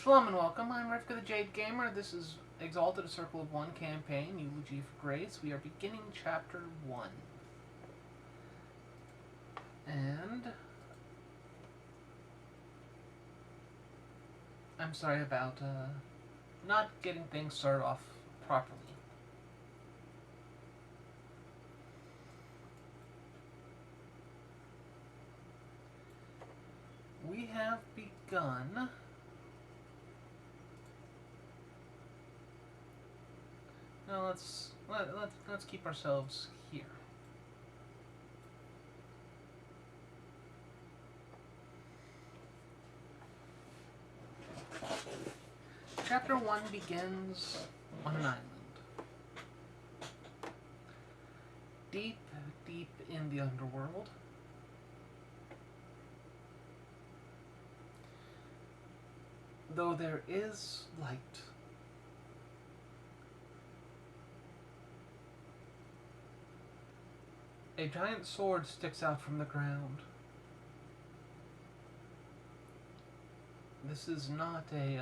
Shalom and welcome. I'm Rivka the Jade Gamer. This is Exalted a Circle of One campaign, Eulogy for Grace. We are beginning chapter 1. And I'm sorry about not getting things started off properly. We have begun now. Let's keep ourselves here. Chapter 1 begins on an island. Deep, deep in the underworld. Though there is light, a giant sword sticks out from the ground. This is not a,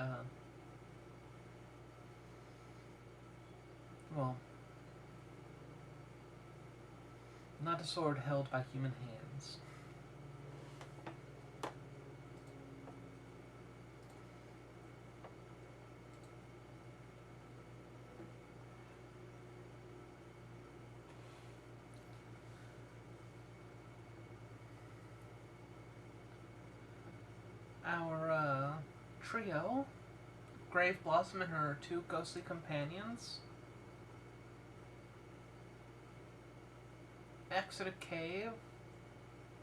not a sword held by human hands. Our trio, Grave Blossom and her two ghostly companions, exit a cave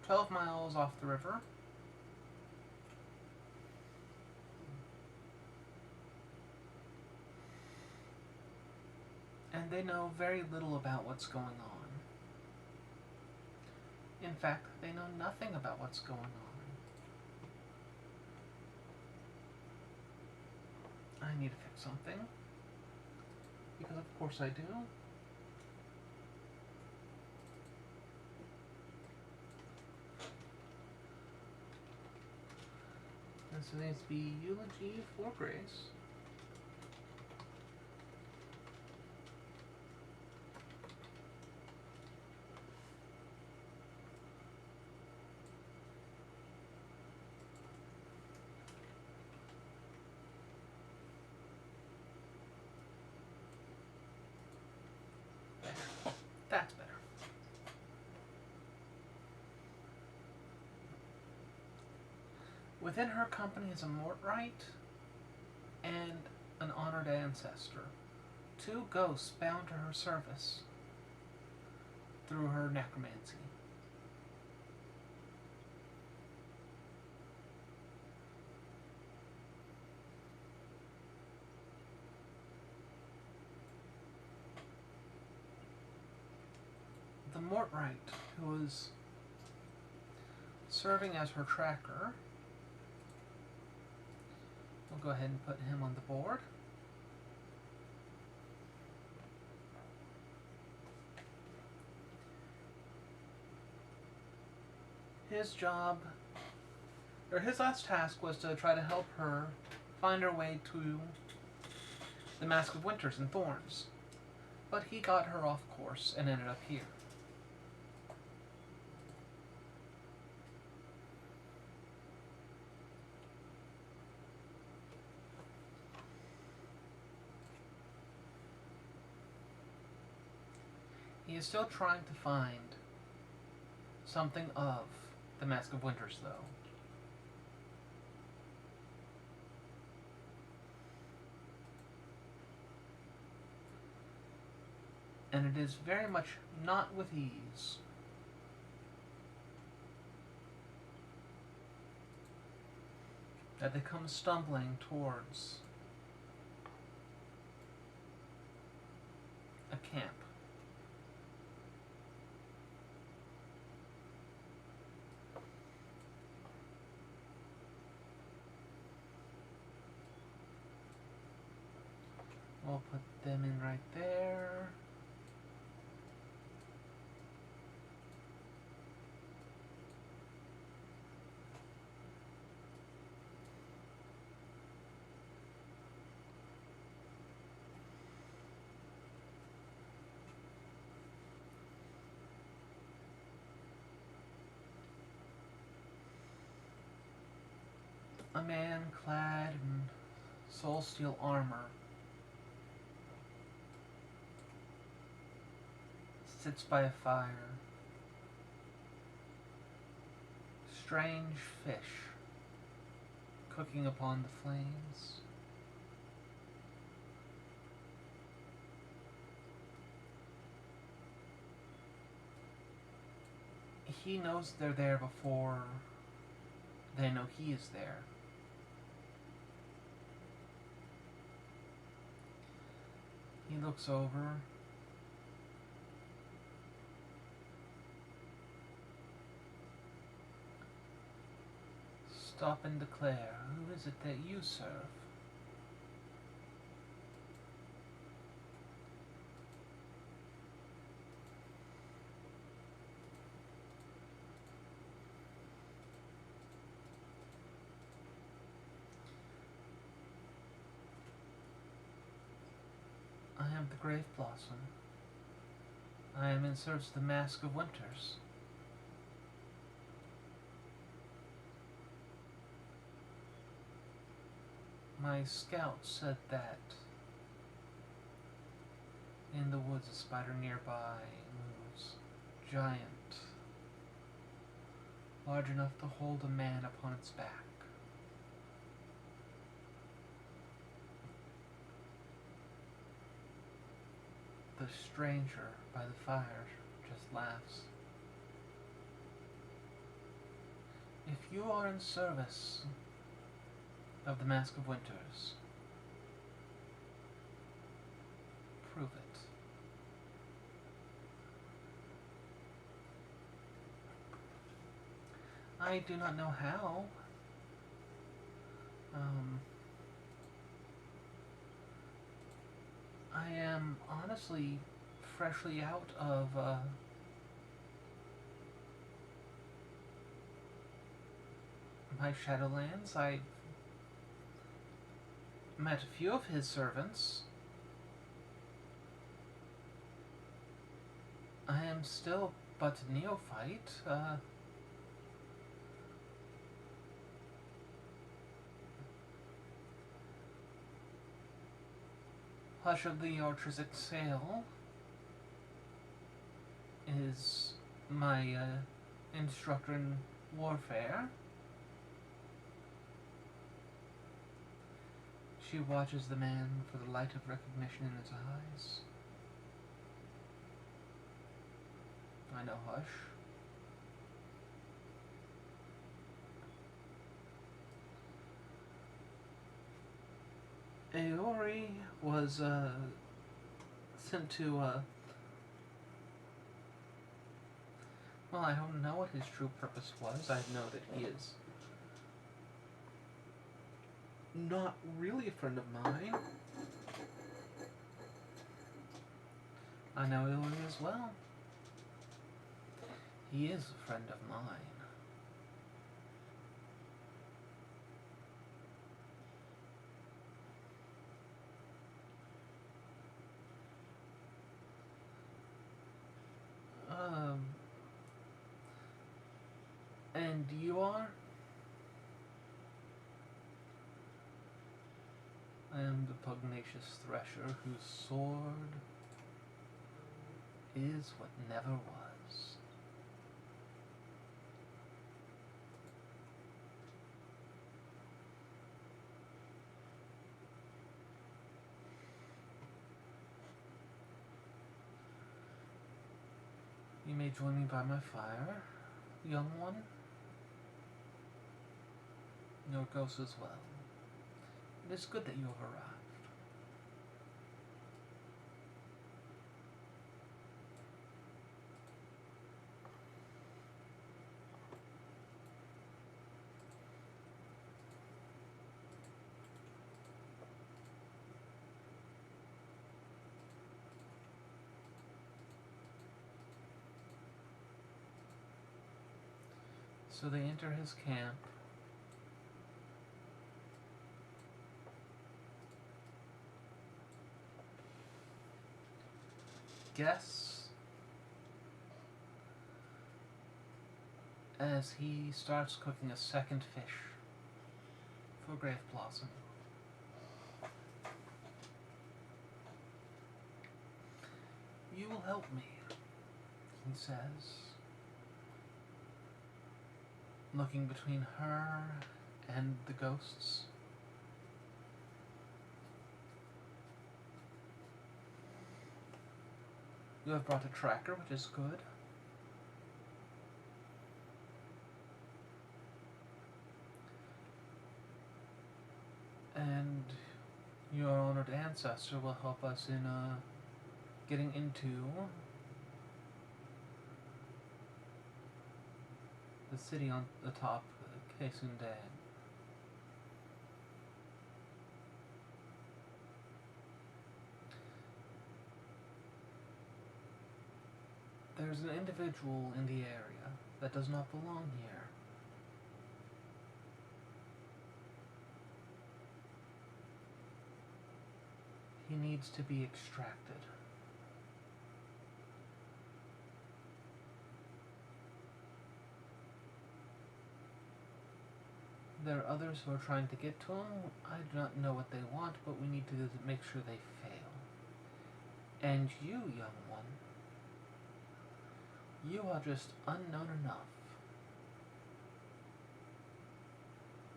12 miles off the river. And they know very little about what's going on. In fact, they know nothing about what's going on. I need to fix something. Because of course I do. This needs to be Eulogy for Grace. That's better. Within her company is a Mortwright and an honored ancestor. Two ghosts bound to her service through her necromancy. The Mortwright, who was serving as her tracker, we'll go ahead and put him on the board. His job, or his last task, was to try to help her find her way to the Mask of Winters and Thorns. But he got her off course and ended up here. He is still trying to find something of the Mask of Winters, though. And it is very much not with ease. That they come stumbling towards a camp. We'll put them in right there. A man clad in soul steel armor sits by a fire. Strange fish cooking upon the flames. He knows they're there before they know he is there. He looks over. Stop and declare, who is it that you serve? I am the Grave Blossom. I am in search of the Mask of Winters. My scout said that in the woods a spider nearby moves, giant, large enough to hold a man upon its back. The stranger by the fire just laughs. If you are in service of the Mask of Winters, prove it. I do not know how. I am honestly freshly out of my Shadowlands. I met a few of his servants. I am still but a neophyte. Hush of the Archer's Exhale is my instructor in warfare. She watches the man for the light of recognition in his eyes. I know Hush. Aori was sent to, well, I don't know what his true purpose was. I know that he is not really a friend of mine. I know Eulogy as well. He is a friend of mine. And you are? I am the pugnacious thresher whose sword is what never was. You may join me by my fire, young one. Your ghost as well. It is good that you have arrived. So they enter his camp. Guess as he starts cooking a second fish. for Grave Blossom. You will help me, he says, looking between her and the ghosts. You have brought a tracker, which is good. And your honored ancestor will help us in getting into the city on the top, Kesundan. There's an individual in the area that does not belong here. He needs to be extracted. There are others who are trying to get to him. I do not know what they want, but we need to make sure they fail. And you, young one, you are just unknown enough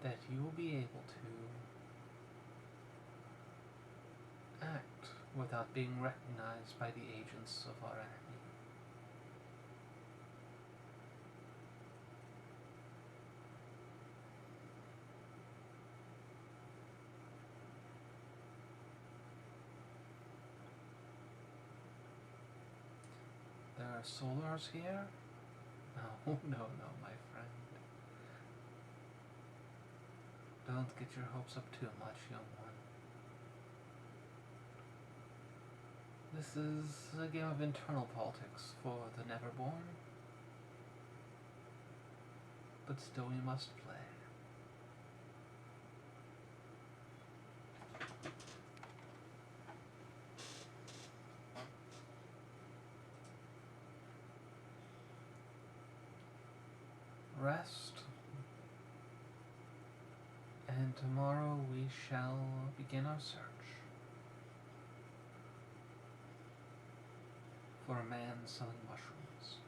that you will be able to act without being recognized by the agents of our enemy. There are solars here? No, no, my friend. Don't get your hopes up too much, young one. This is a game of internal politics for the Neverborn. But still we must play. Rest, and tomorrow we shall begin our search for a man selling mushrooms.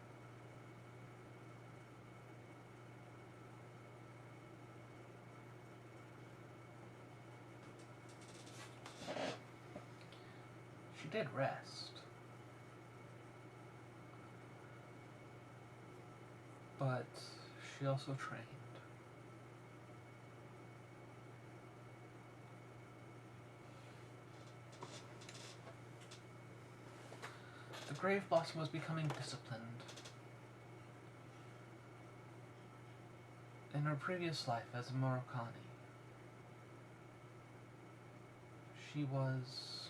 She did rest, but she also trained. The Grave Blossom was becoming disciplined. In her previous life as a Murakami, she was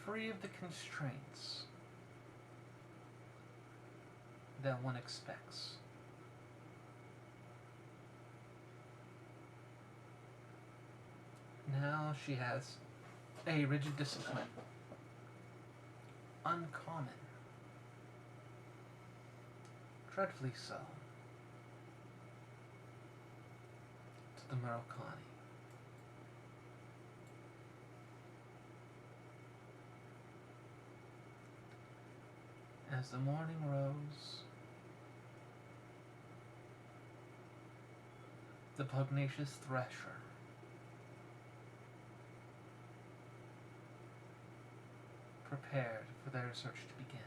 free of the constraints that one expects. Now she has a rigid discipline. Uncommon. Dreadfully so. To the Murakami. As the morning rose, the pugnacious thresher prepared for their search to begin.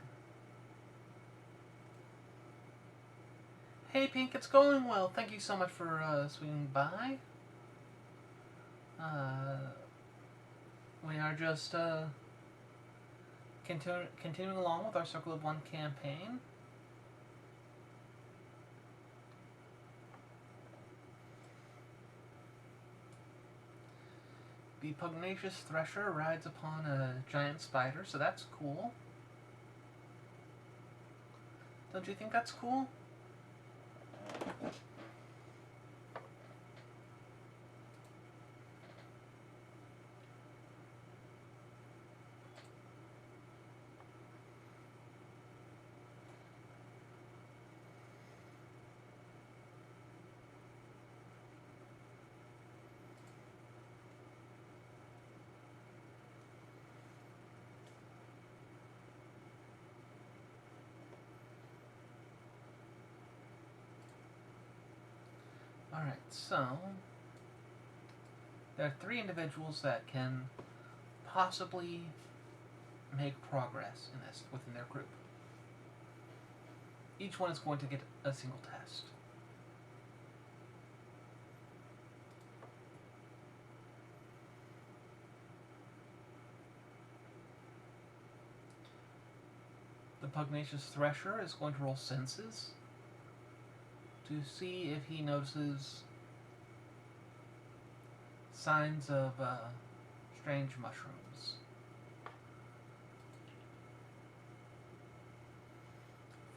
Hey Pink, it's going well. Thank you so much for swinging by. We are just continuing along with our Circle of One campaign. The pugnacious thresher rides upon a giant spider, so that's cool. Don't you think that's cool? Alright, so there are 3 individuals that can possibly make progress in this within their group. Each one is going to get a single test. The Pugnacious Thresher is going to roll senses to see if he notices signs of strange mushrooms.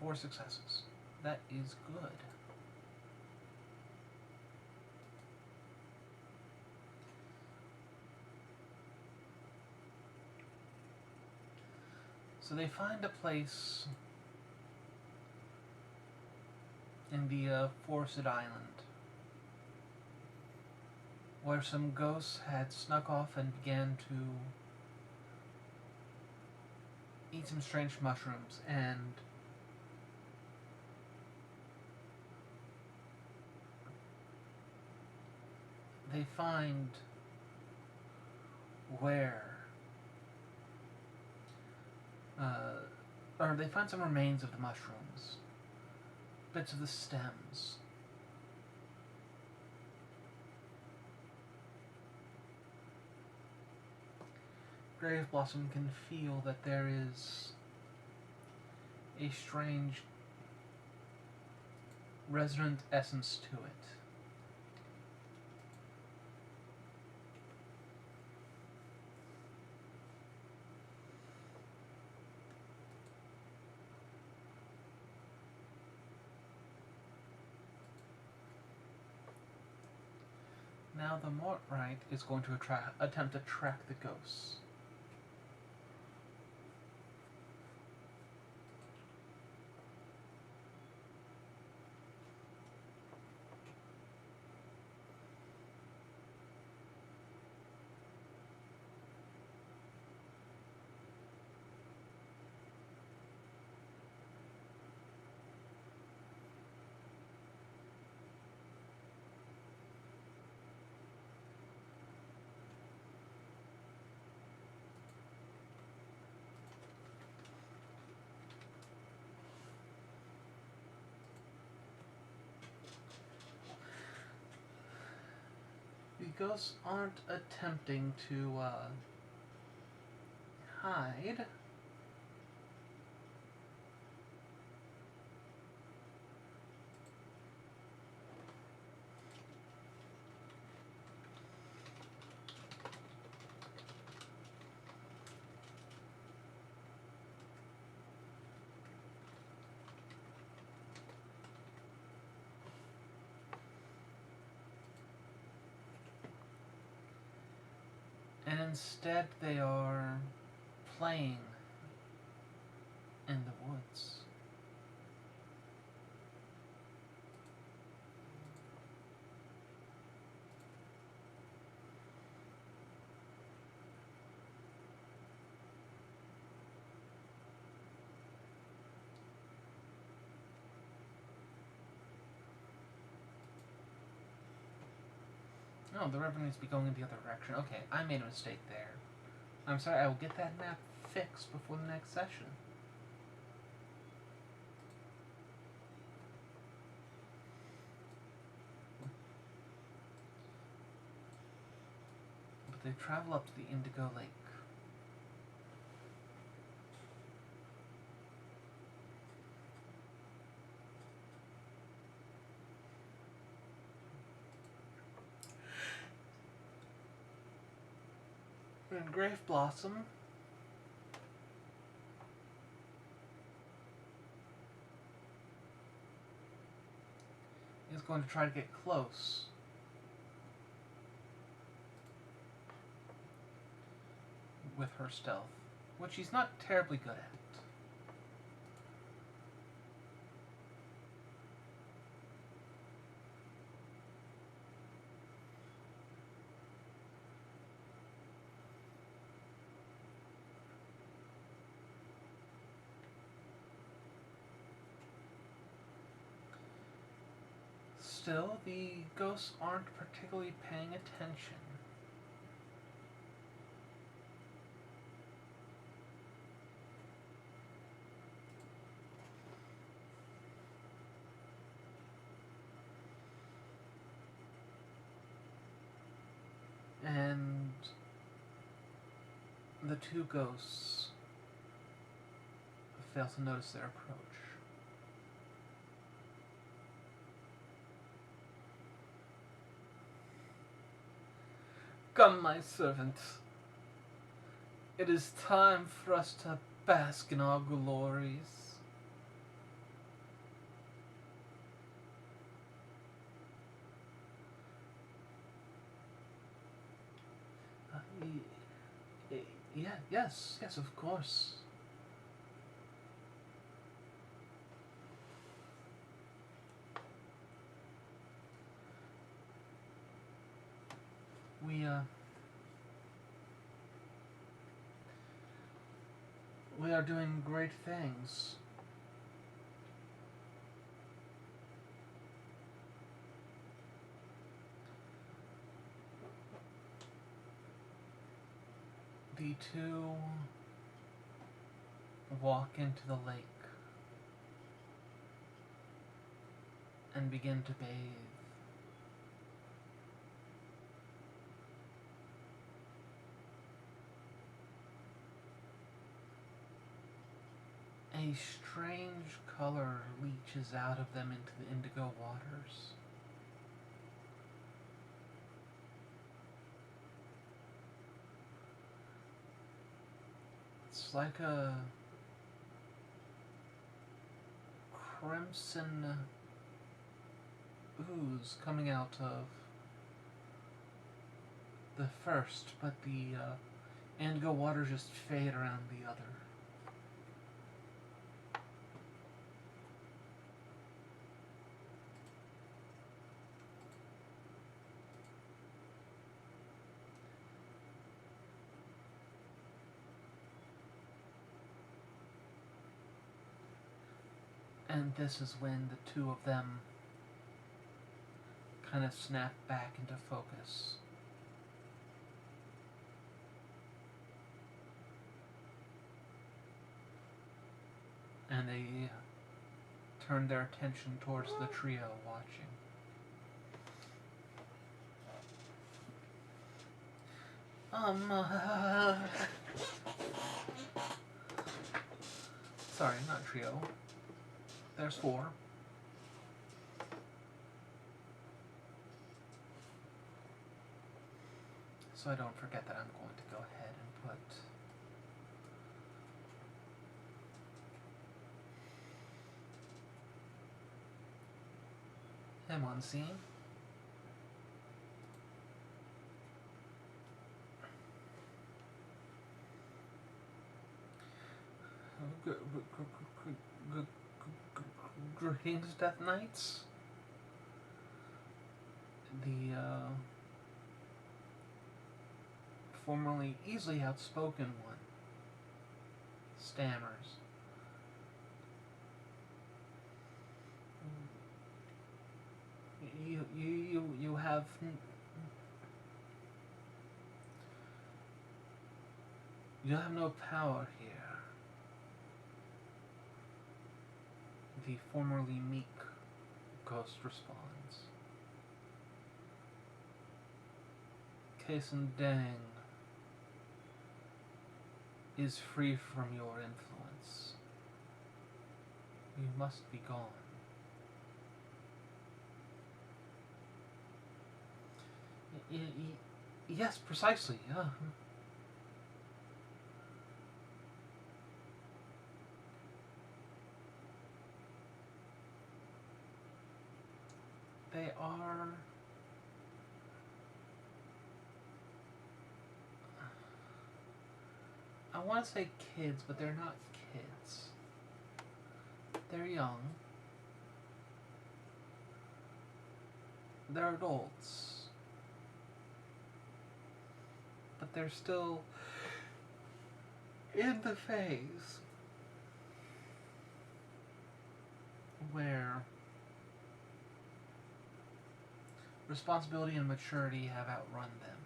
4 successes. That is good. So they find a place in the forested island where some ghosts had snuck off and began to eat some strange mushrooms, and they find where or they find some remains of the mushrooms, bits of the stems. Grave Blossom can feel that there is a strange resonant essence to it. Now the Mortwright is going to attempt to track the ghosts. The ghosts aren't attempting to hide. And instead they are playing in the woods. Oh, the river needs to be going in the other direction. Okay, I made a mistake there. I'm sorry, I will get that map fixed before the next session. But they travel up to the Indigo Lake. And Grave Blossom is going to try to get close with her stealth, which she's not terribly good at. Still, the ghosts aren't particularly paying attention. And the two ghosts fail to notice their approach. Come, my servant. It is time for us to bask in our glories. Yes, of course. We are doing great things. The two walk into the lake and begin to bathe. A strange color leaches out of them into the indigo waters. It's like a crimson ooze coming out of the first, but the indigo waters just fade around the other. And this is when the two of them kind of snap back into focus. And they turn their attention towards the trio watching. Sorry, not trio. There's four. So I don't forget that, I'm going to go ahead and put him on scene. Greetings, Death Knights. The formerly easily outspoken one stammers. You have no power here. The formerly meek ghost responds. Kaisen Dang is free from your influence. You must be gone. Yes, precisely, yeah. They are... I want to say kids, but they're not kids. They're young. They're adults. But they're still in the phase where Responsibility and maturity have outrun them.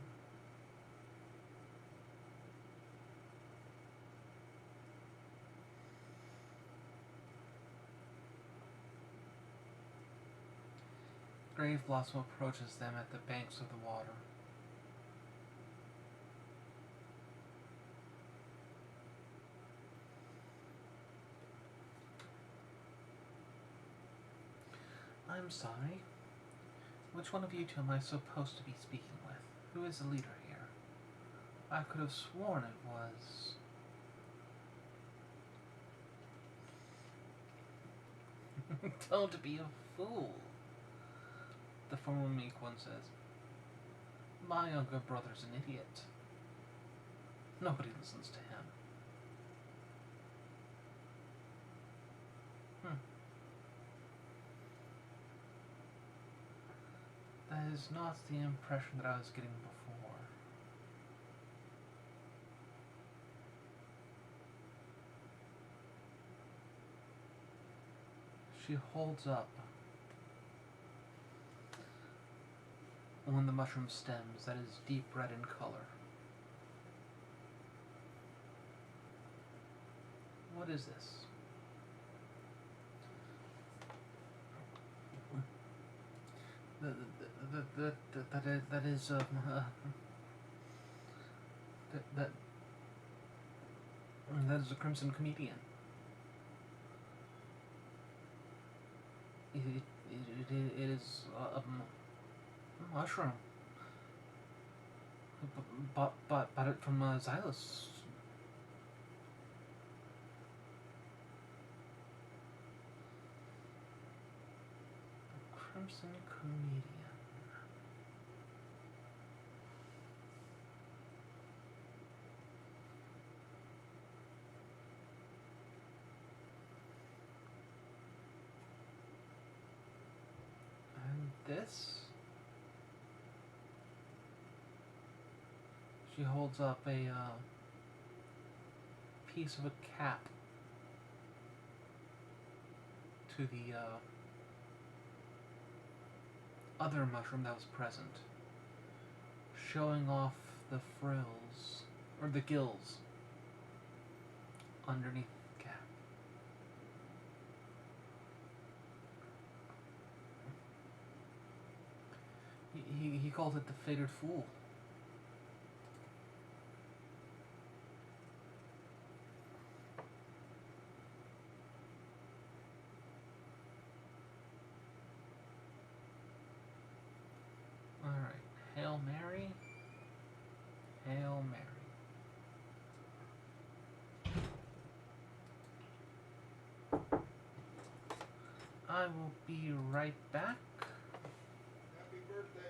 Grave Blossom approaches them at the banks of the water. I'm sorry. Which one of you two am I supposed to be speaking with? Who is the leader here? I could have sworn it was... Don't be a fool, the former meek one says. My younger brother's an idiot. Nobody listens to him. That is not the impression that I was getting before. She holds up one of the mushroom stems that is deep red in color. What is this? That is a crimson comedian. It is a mushroom. Bought it from Xylus. Crimson comedian. And this? She holds up a piece of a cap to the other mushroom that was present, showing off the frills, or the gills, underneath the cap. He called it the Fated Fool. Alright, Hail Mary. Hail Mary. I will be right back. Happy birthday.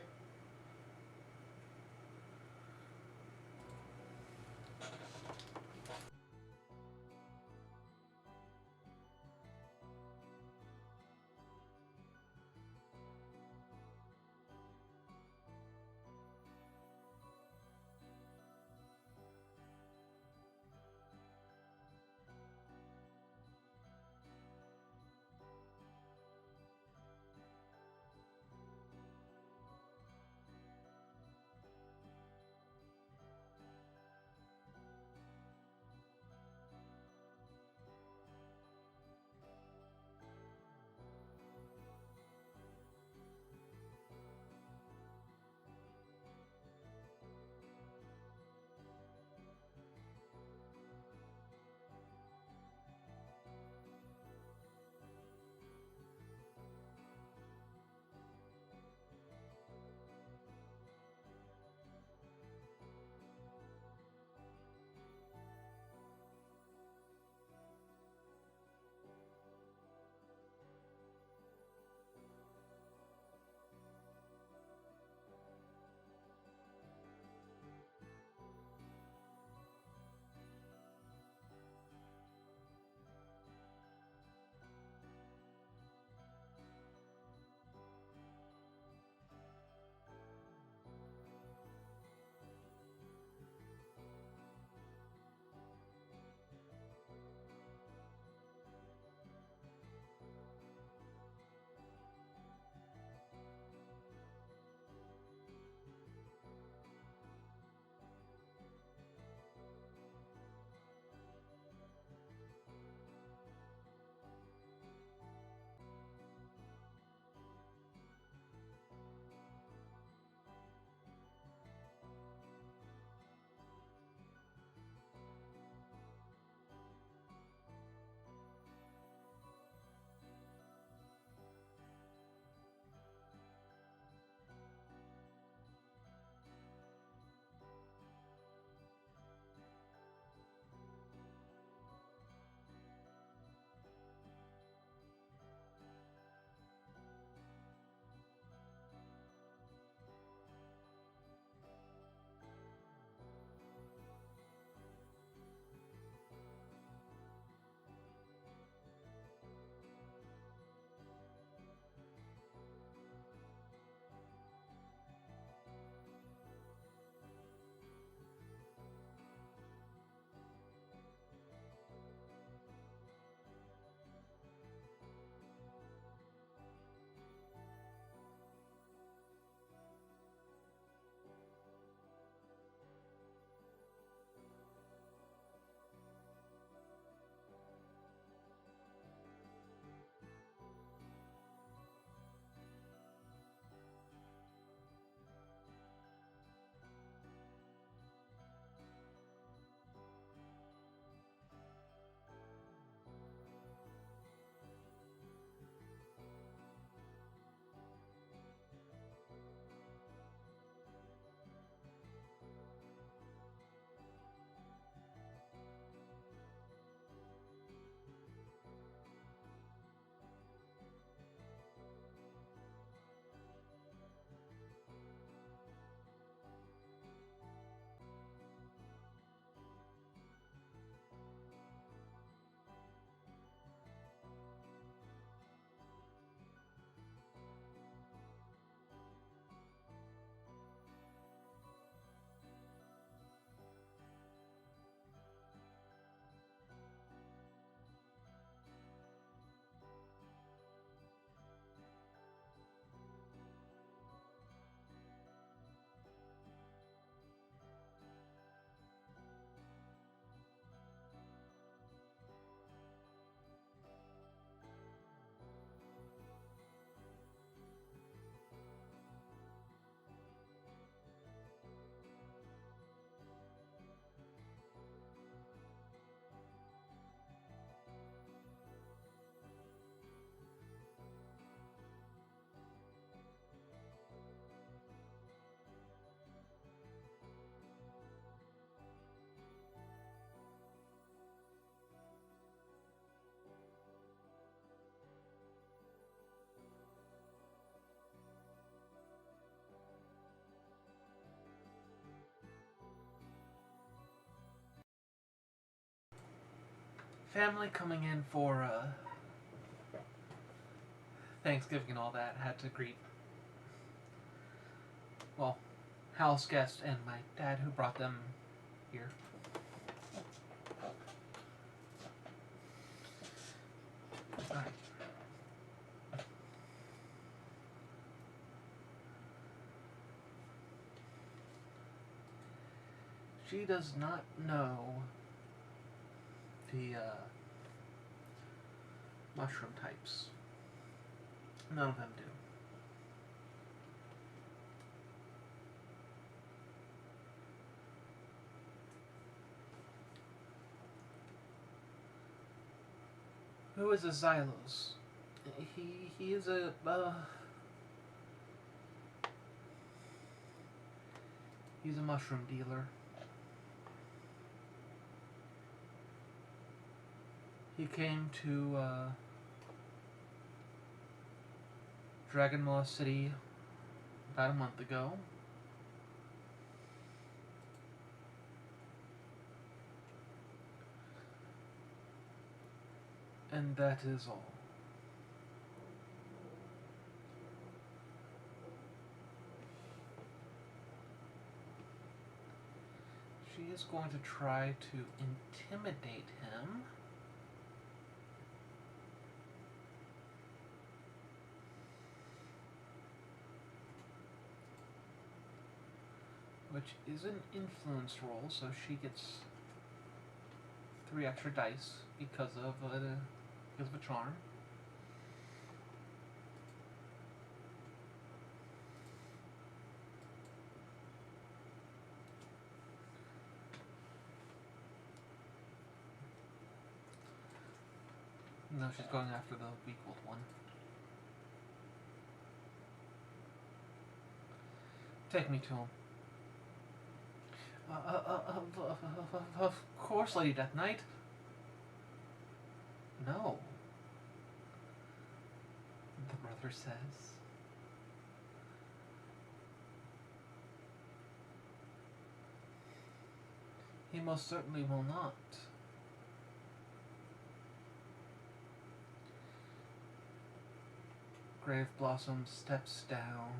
family coming in for Thanksgiving and all that had to greet, well, house guests and my dad who brought them here. Alright. She does not know the mushroom types. None of them do. Who is a Xylos? He is a he's a mushroom dealer. He came to Dragon Maw City about a month ago. And that is all. She is going to try to intimidate him. Which is an influence roll, so she gets 3 extra dice because of a charm. No, she's going after the weak-willed one. Take me to him. Of course, Lady Death Knight. No. The brother says. He most certainly will not. Grave Blossom steps down,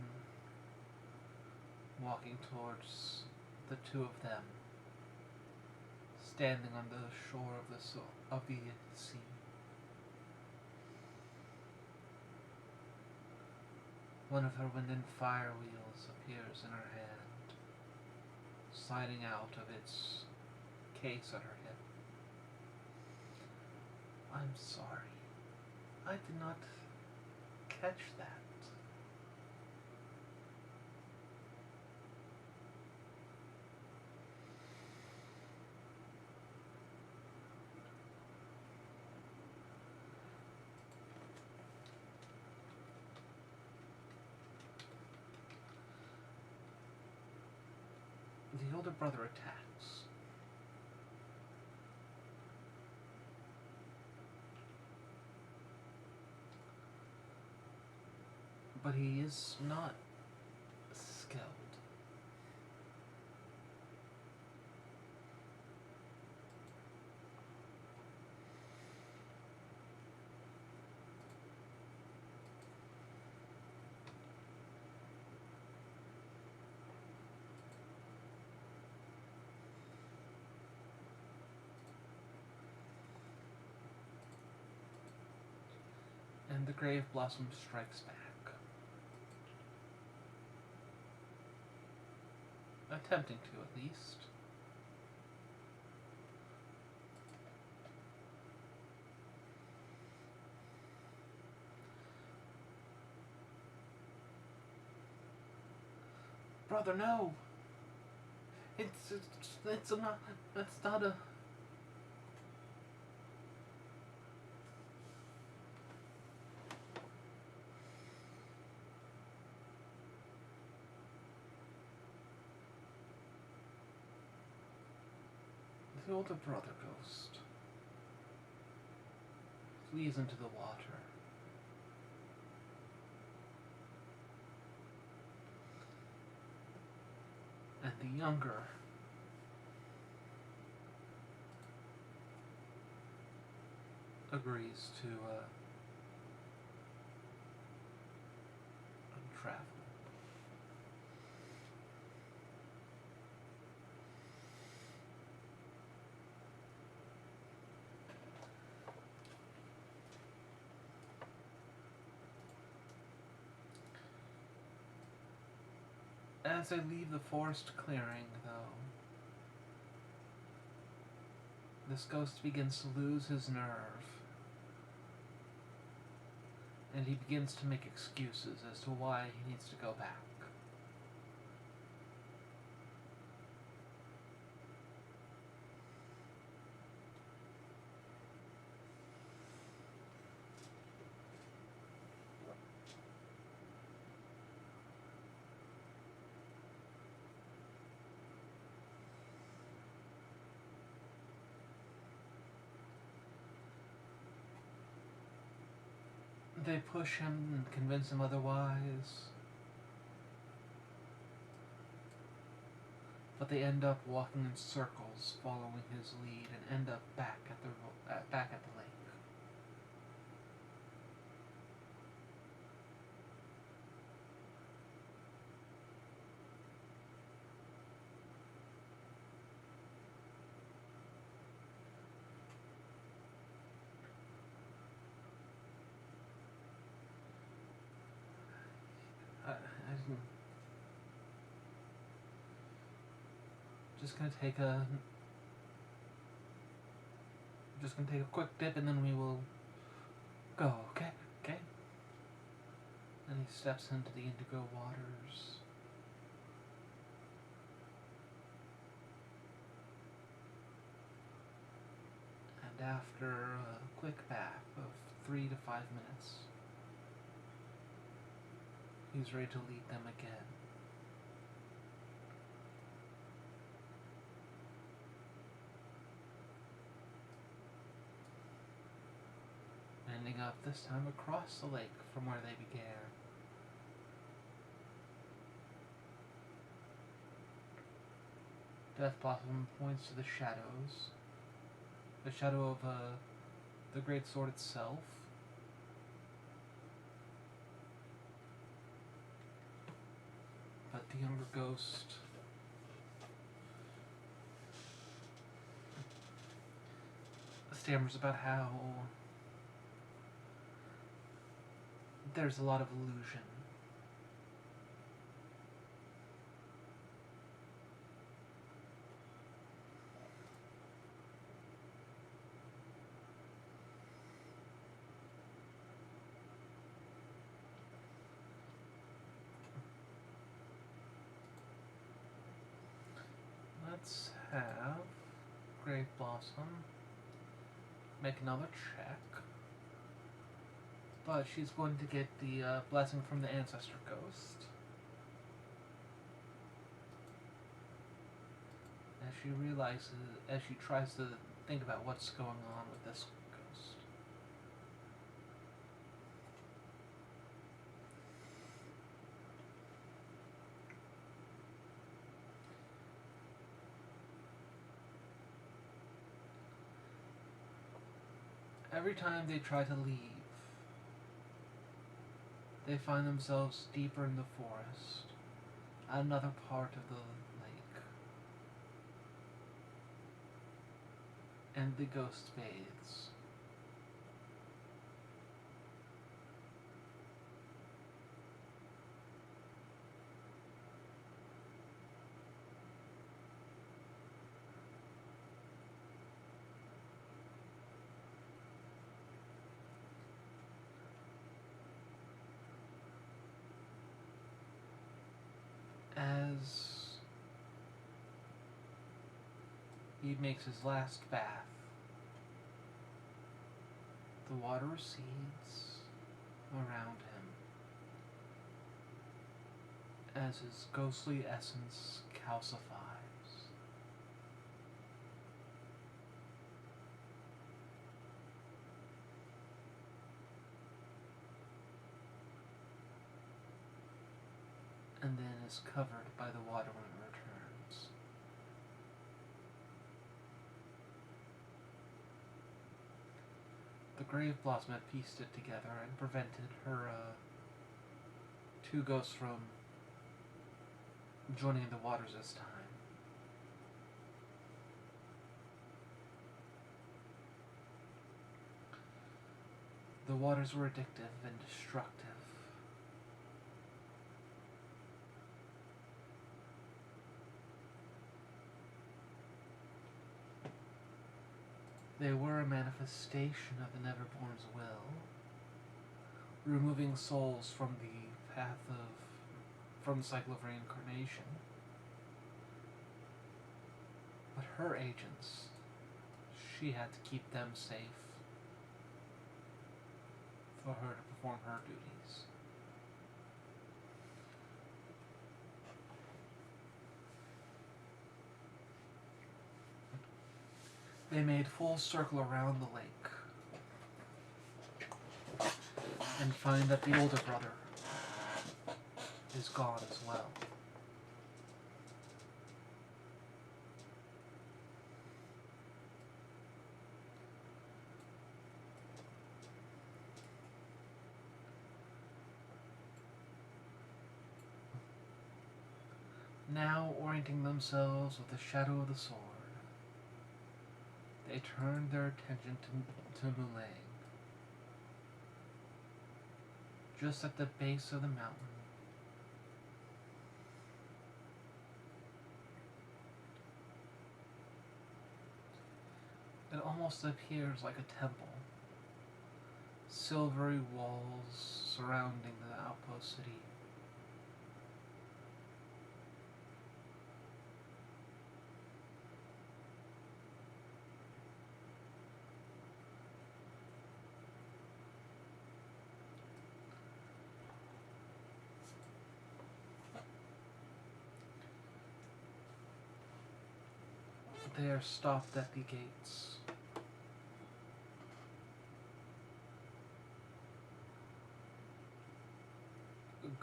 walking towards the two of them, standing on the shore of the sea. One of her wind and fire wheels appears in her hand, sliding out of its case at her hip. I'm sorry. I did not catch that. The older brother attacks. But he is not skilled. And the Grave Blossom strikes back. Attempting to, at least. Brother, no! It's not a... The older brother ghost flees into the water. And the younger agrees to travel. As they leave the forest clearing, though, this ghost begins to lose his nerve, and he begins to make excuses as to why he needs to go back. They push him and convince him otherwise, but they end up walking in circles, following his lead, and end up back at the lake. Just gonna take a quick dip and then we will go, okay? Okay? And he steps into the indigo waters. And after a quick bath of 3 to 5 minutes, he's ready to lead them again. Ending up this time across the lake from where they began. Death Blossom points to the shadows. The shadow of the great sword itself. But the younger ghost stammers about how there's a lot of illusion. Let's have Grave Blossom make another check. But she's going to get the blessing from the Ancestor Ghost. As she realizes, as she tries to think about what's going on with this ghost. Every time they try to leave, they find themselves deeper in the forest, at another part of the lake. And the ghost fades. As he makes his last bath, the water recedes around him as his ghostly essence calcifies. And then is covered by the water when it returns. The Grave Blossom had pieced it together and prevented her two ghosts from joining the waters this time. The waters were addictive and destructive. They were a manifestation of the Neverborn's will, removing souls from the path from the cycle of reincarnation. But her agents, she had to keep them safe for her to perform her duties. They made full circle around the lake and find that the older brother is gone as well. Now orienting themselves with the shadow of the sword, they turned their attention to Mulang. Just at the base of the mountain, it almost appears like a temple. Silvery walls surrounding the outpost city. They are stopped at the gates.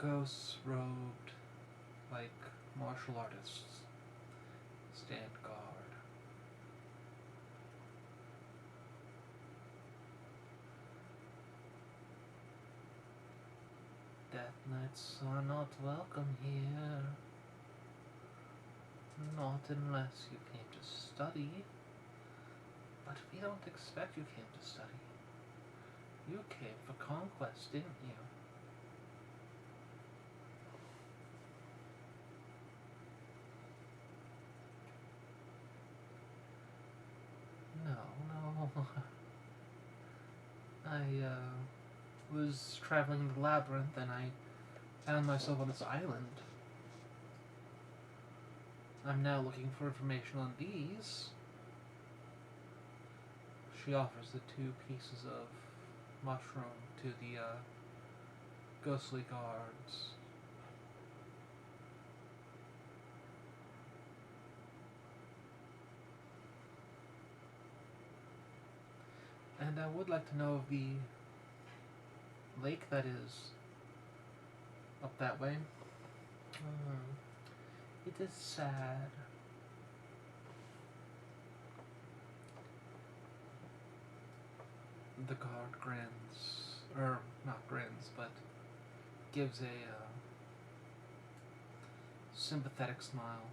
Ghosts robed like martial artists stand guard. Death Knights are not welcome here. Not unless you came to study. But we don't expect you came to study. You came for conquest, didn't you? No. I was traveling the labyrinth and I found myself on this island. I'm now looking for information on these. She offers the 2 pieces of mushroom to the ghostly guards. And I would like to know of the lake that is up that way. It is sad. The guard grins, or not grins, but gives a sympathetic smile.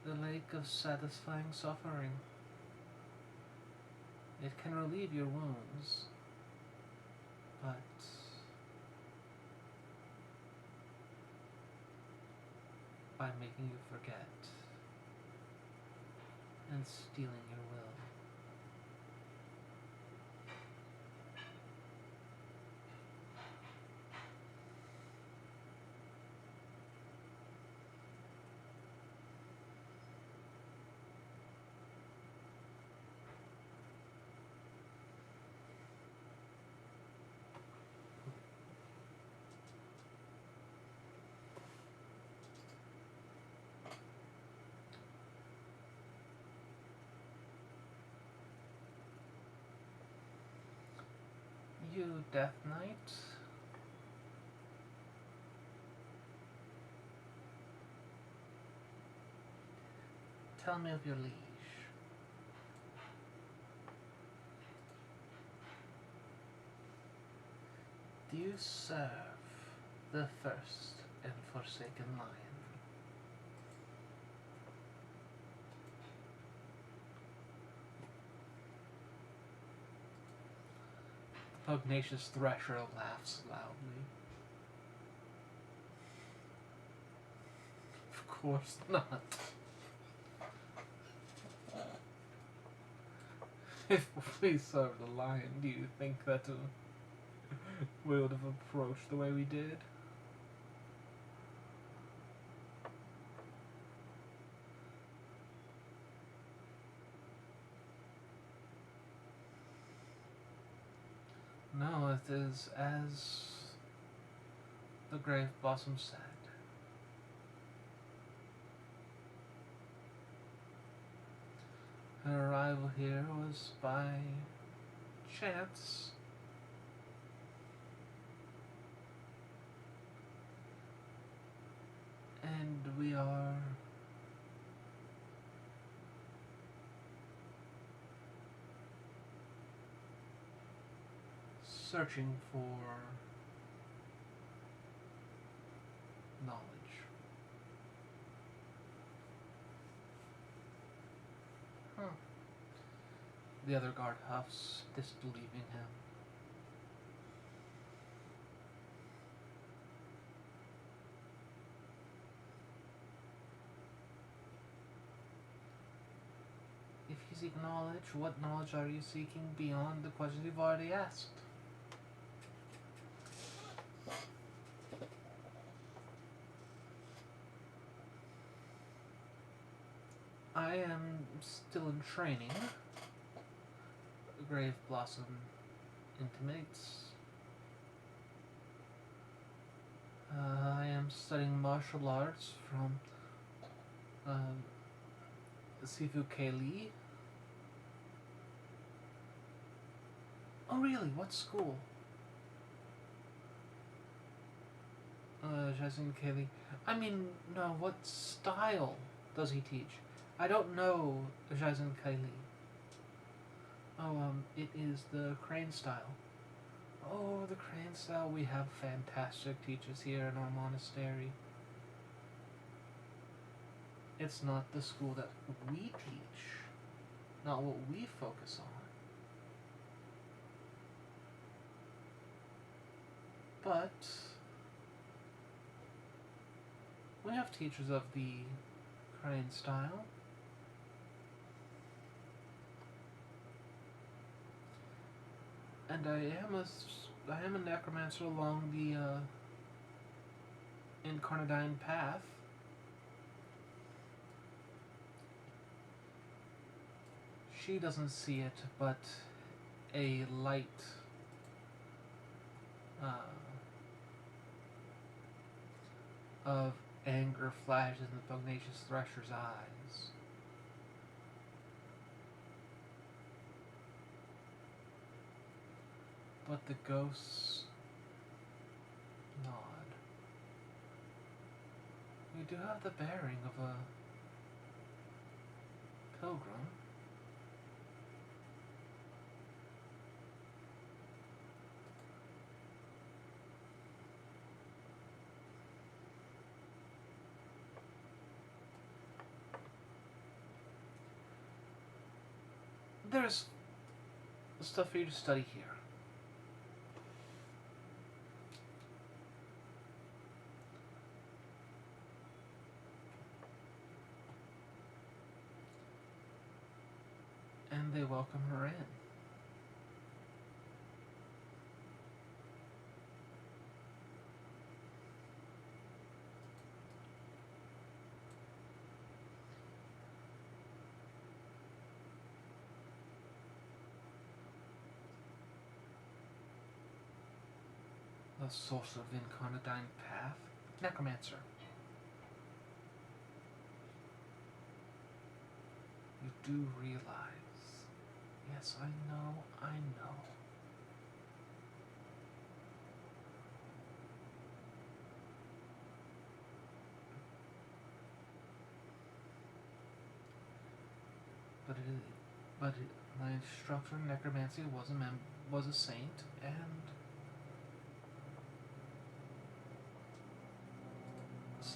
The lake of satisfying suffering. It can relieve your wounds, but by making you forget and stealing your will. You, Death Knight? Tell me of your liege. Do you serve the first and forsaken lion? The pugnacious thresher laughs loudly. Of course not. If we served a lion, do you think that we would have approached the way we did? No, it is as the grave blossom said. Her arrival here was by chance. And we are searching for knowledge. Huh. The other guard huffs, disbelieving him. If you seek knowledge, what knowledge are you seeking beyond the questions you've already asked? I am still in training. Grave Blossom intimates. I am studying martial arts from Sifu Kei. Oh really? What school? Jason Kei. I mean, no, what style does he teach? I don't know Jason Kei. Oh, it is the crane style. Oh, the crane style. We have fantastic teachers here in our monastery. It's not the school that we teach. Not what we focus on. But we have teachers of the crane style. And I am a necromancer along the Incarnadine path. She doesn't see it, but a light of anger flashes in the pugnacious thresher's eyes. But the ghosts nod. We do have the bearing of a pilgrim. There's stuff for you to study here. And they welcome her in. The source of Incarnadine path? Necromancer. You do realize. Yes, I know. But my instructor in necromancy was a saint, and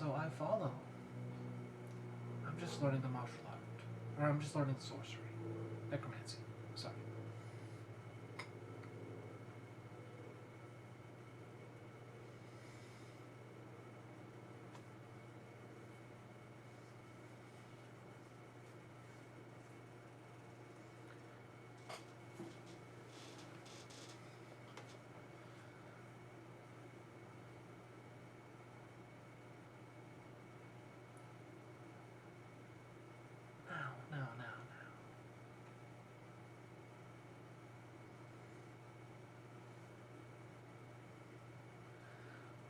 So I follow. I'm just learning the martial art. Or I'm just learning the sorcery. Necromancy. Sorry. Now.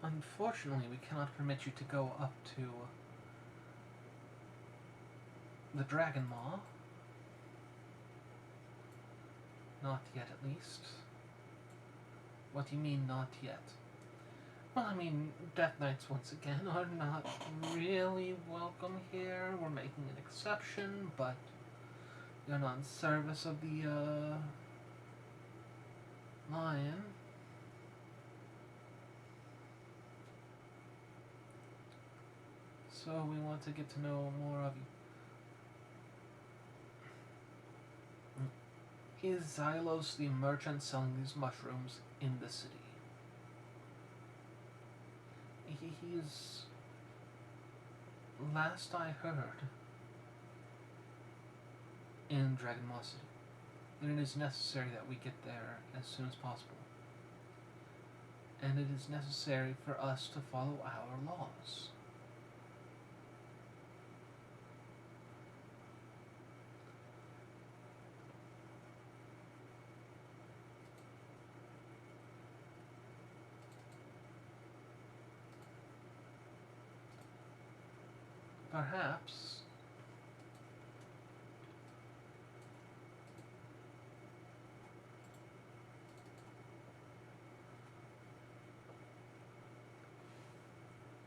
Unfortunately, we cannot permit you to go up to the Dragon Maw. Not yet, at least. What do you mean, not yet? Well, I mean, Death Knights, once again, are not really welcome here. We're making an exception, but you're not in service of the, Lion. So we want to get to know more of you. Is Xylos the merchant selling these mushrooms in the city? He's... Last I heard, in Dragon Maw City. And it is necessary that we get there as soon as possible. And it is necessary for us to follow our laws. Perhaps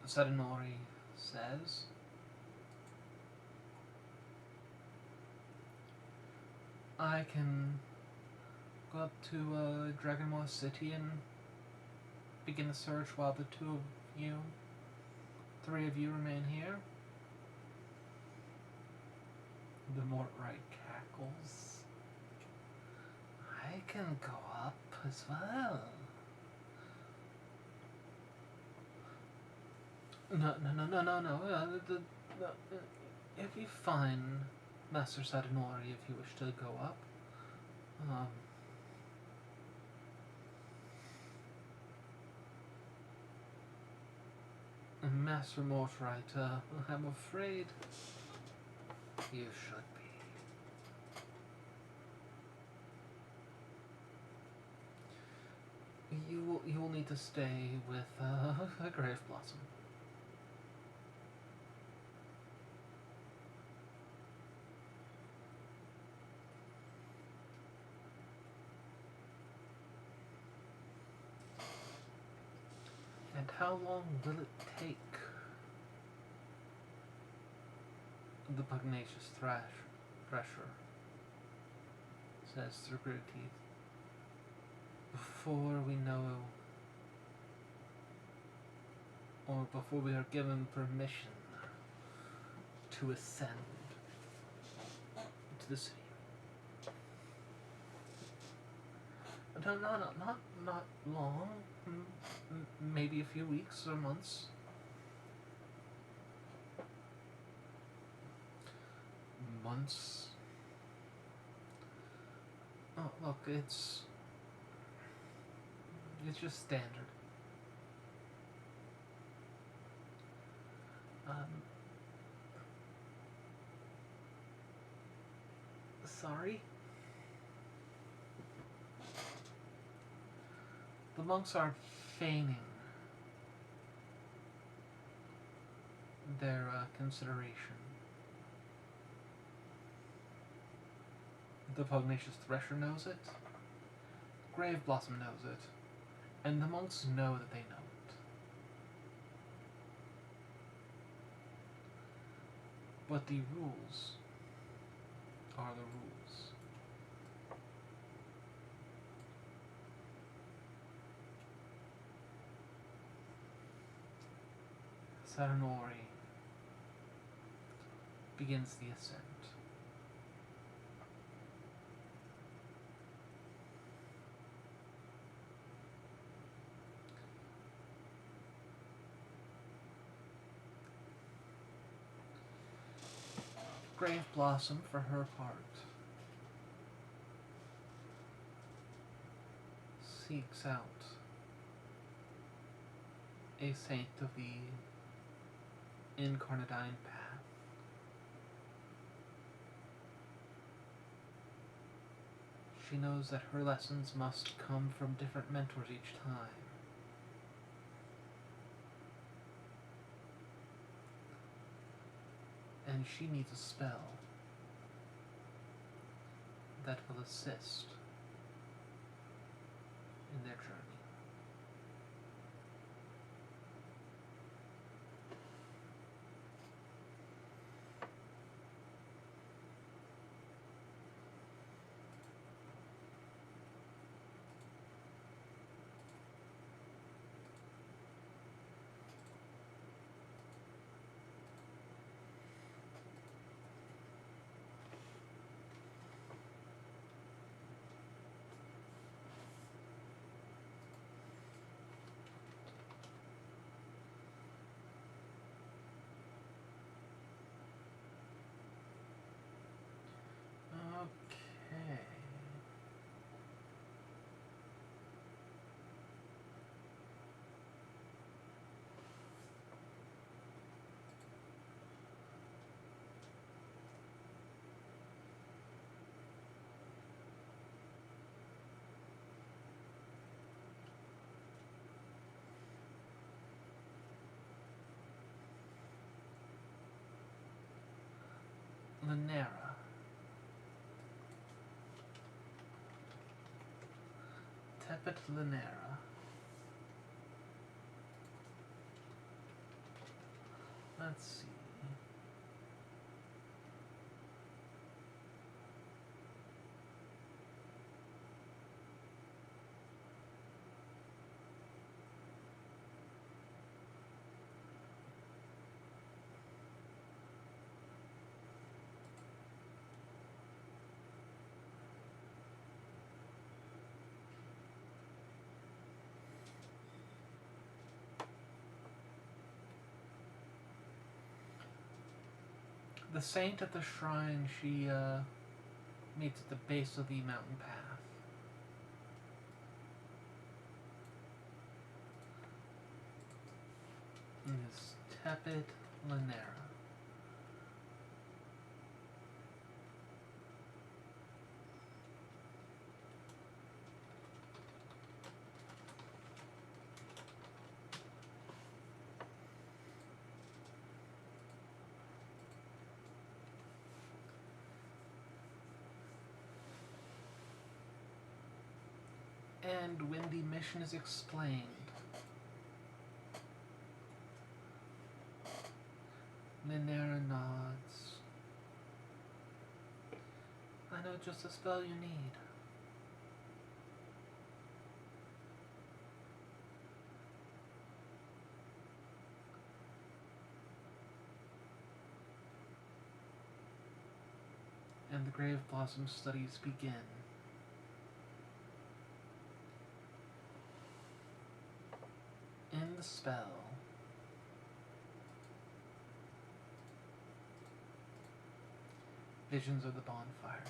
Sadanori says I can go up to Dragon Maw City and begin the search while the three of you remain here. The Mortright cackles. I can go up as well. No. If you find Master Sadanori, if you wish to go up, Master Mortright, I'm afraid you should be. You will need to stay with a Grave Blossom. And how long will it take? The pugnacious thresher says through gritted teeth. Before we know, or before we are given permission to ascend to the city. Not long. Maybe a few weeks or months. Months. Oh, look, it's just standard. Sorry? The monks are feigning their consideration. The pugnacious thresher knows it. Grave Blossom knows it. And the monks know that they know it. But the rules are the rules. Saranori begins the ascent. Grave Blossom, for her part, seeks out a saint of the incarnadine path. She knows that her lessons must come from different mentors each time. And she needs a spell that will assist in their journey. Okay. Linera. Tepet Linera. Let's see. The saint at the shrine, she meets at the base of the mountain path. And is Tepet Linera. And when the mission is explained, Linera nods. I know just the spell you need. And the Grave Blossom studies begin. In the spell, visions of the bonfire.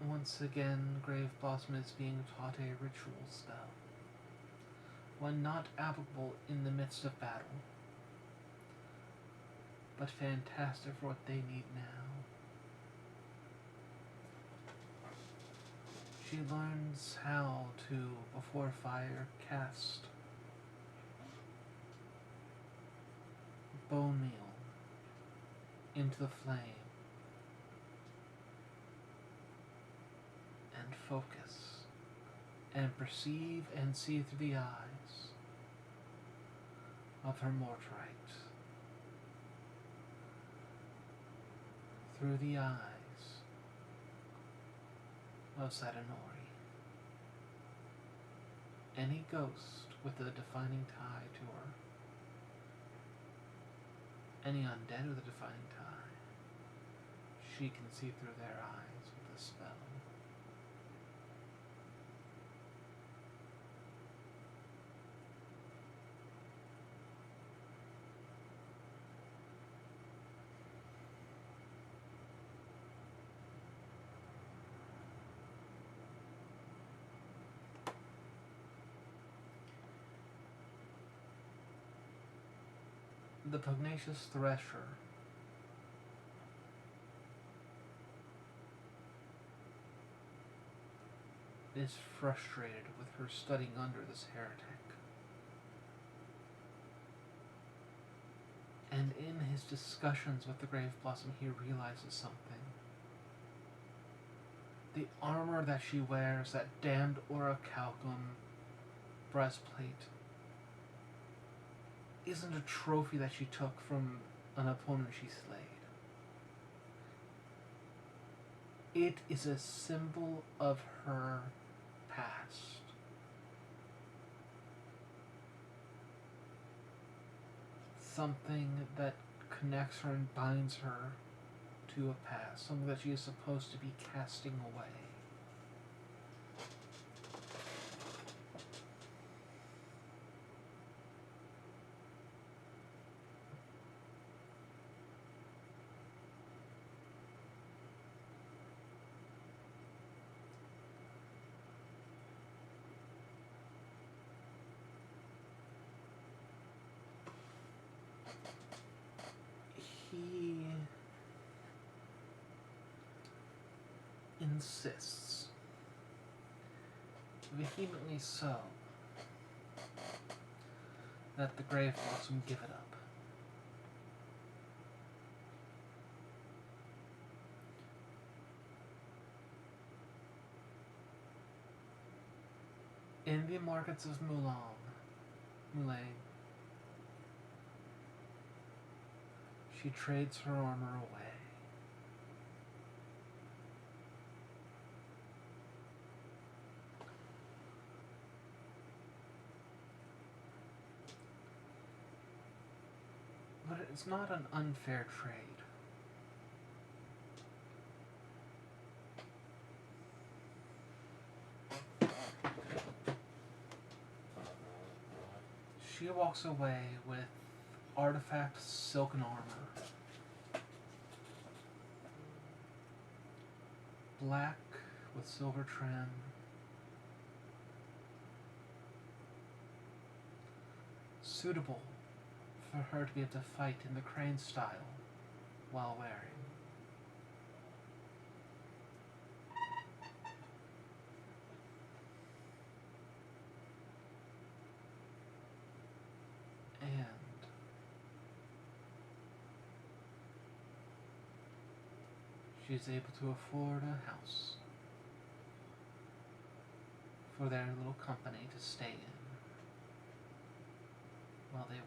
Once again, Grave Blossom is being taught a ritual spell, one not applicable in the midst of battle, but fantastic for what they need now. She learns how to, before fire, cast bone meal into the flame and focus and perceive and see through the eyes of her mortarite through the eyes of Satanori. Any ghost with a defining tie to her, any undead with a defining tie, she can see through their eyes with a spell. The pugnacious thresher is frustrated with her studying under this heretic. And in his discussions with the Grave Blossom, he realizes something. The armor that she wears, that damned orichalcum breastplate, isn't a trophy that she took from an opponent she slayed. It is a symbol of her past. Something that connects her and binds her to a past. Something that she is supposed to be casting away. He insists, vehemently so, that the Grave Blossom give it up. In the markets of Moulin, she trades her armor away. But it's not an unfair trade. She walks away with artifact silken armor. Black with silver trim. Suitable for her to be able to fight in the crane style while wearing. And she's able to afford a house for their little company to stay in while they wait.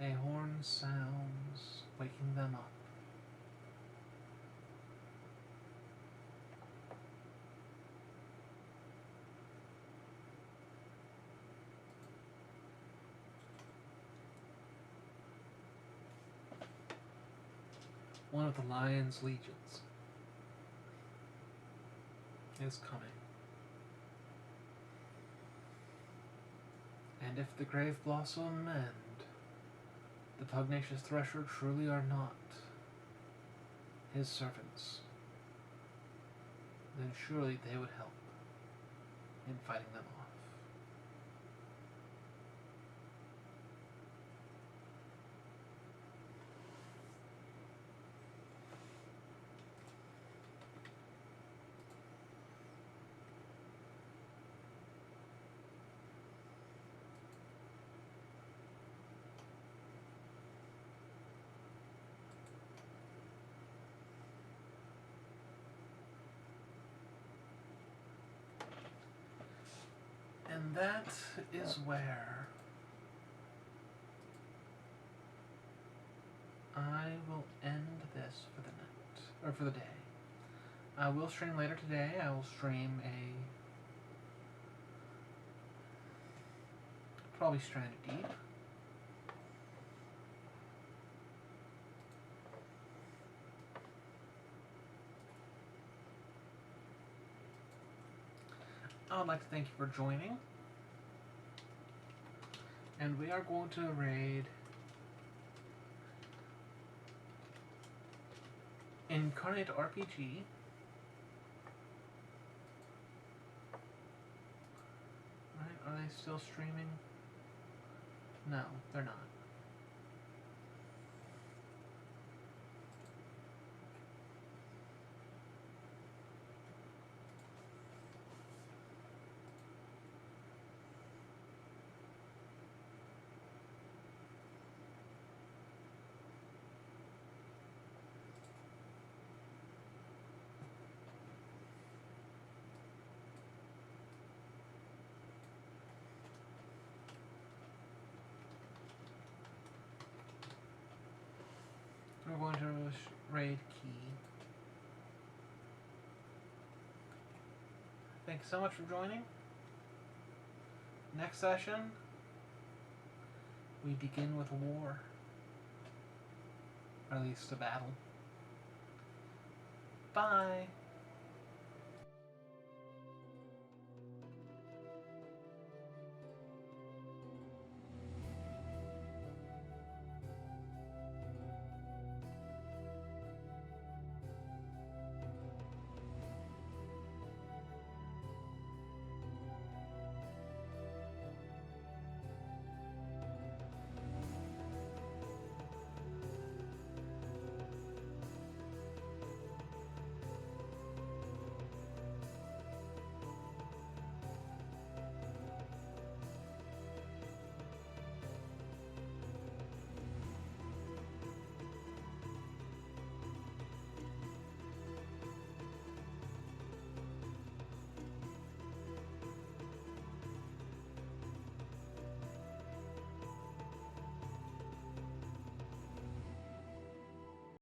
A horn sounds, waking them up. One of the Lion's legions is coming. And if the Grave Blossom and the Pugnacious Thresher truly are not his servants, then surely they would help in fighting them off. And that is where I will end this for the night, or for the day. I will stream later today. I will stream probably Stranded Deep. I would like to thank you for joining. And we are going to raid Incarnate RPG. Right? Are they still streaming? No, they're not. We're going to raid Key. Thanks so much for joining. Next session, we begin with a war. Or at least a battle. Bye!